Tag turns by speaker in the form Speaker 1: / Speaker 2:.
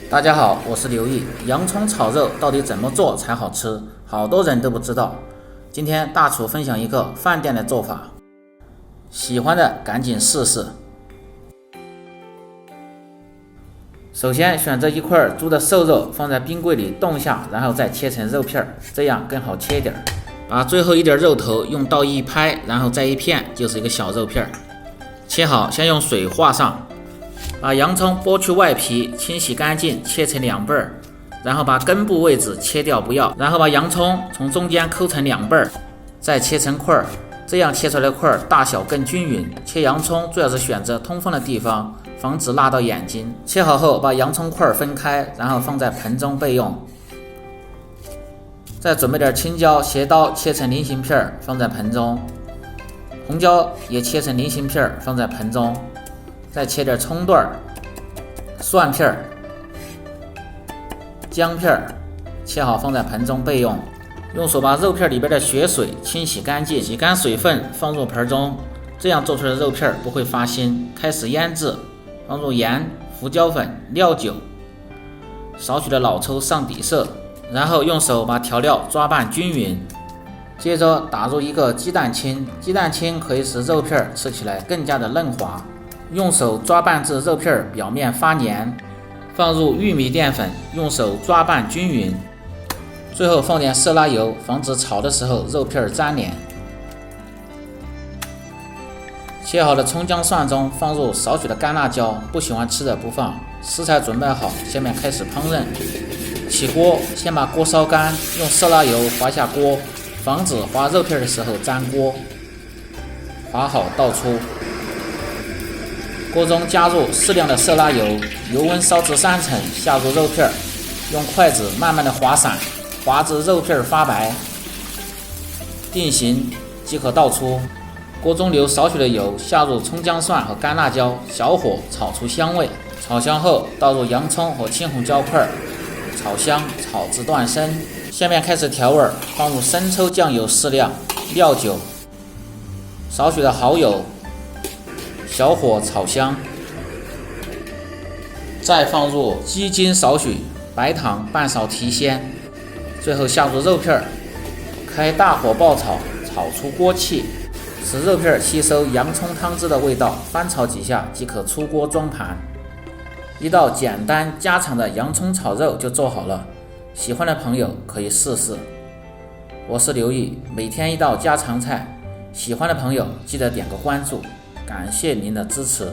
Speaker 1: 大家好，我是刘毅。洋葱炒肉到底怎么做才好吃？好多人都不知道。今天大厨分享一个饭店的做法，喜欢的赶紧试试。首先选择一块猪的瘦肉放在冰柜里冻下，然后再切成肉片，这样更好切点。把最后一点肉头用刀一拍，然后再一片，就是一个小肉片。切好，先用水划上。把洋葱剥去外皮，清洗干净，切成两半儿，然后把根部位置切掉不要，然后把洋葱从中间抠成两半儿，再切成块儿，这样切出来的块儿大小更均匀。切洋葱最好是选择通风的地方，防止辣到眼睛。切好后把洋葱块分开，然后放在盆中备用。再准备点青椒，斜刀切成菱形片放在盆中，红椒也切成菱形片放在盆中。再切点葱段、蒜片、姜片，切好放在盆中备用。用手把肉片里边的血水清洗干净，洗干水分放入盆中，这样做出来的肉片不会发腥。开始腌制，放入盐、胡椒粉、料酒，少许的老抽上底色，然后用手把调料抓拌均匀。接着打入一个鸡蛋清，鸡蛋清可以使肉片吃起来更加的嫩滑。用手抓拌至肉片表面发黏，放入玉米淀粉，用手抓拌均匀。最后放点色拉油，防止炒的时候肉片粘连。切好的葱姜蒜中放入少许的干辣椒，不喜欢吃的不放。食材准备好，下面开始烹饪。起锅，先把锅烧干，用色拉油滑下锅，防止滑肉片的时候粘锅。滑好倒出。锅中加入适量的色拉油，油温烧至3成，下入肉片，用筷子慢慢的划散，划至肉片发白，定型即可倒出。锅中留少许的油，下入葱姜蒜和干辣椒，小火炒出香味。炒香后倒入洋葱和青红椒块，炒香，炒至断生。下面开始调味，放入生抽酱油适量，料酒，少许的蚝油。小火炒香，再放入鸡精少许，白糖半勺提鲜，最后下入肉片，开大火爆炒，炒出锅气，使肉片吸收洋葱汤汁的味道，翻炒几下即可出锅装盘。一道简单家常的洋葱炒肉就做好了，喜欢的朋友可以试试。我是刘毅，每天一道家常菜，喜欢的朋友记得点个关注。感谢您的支持。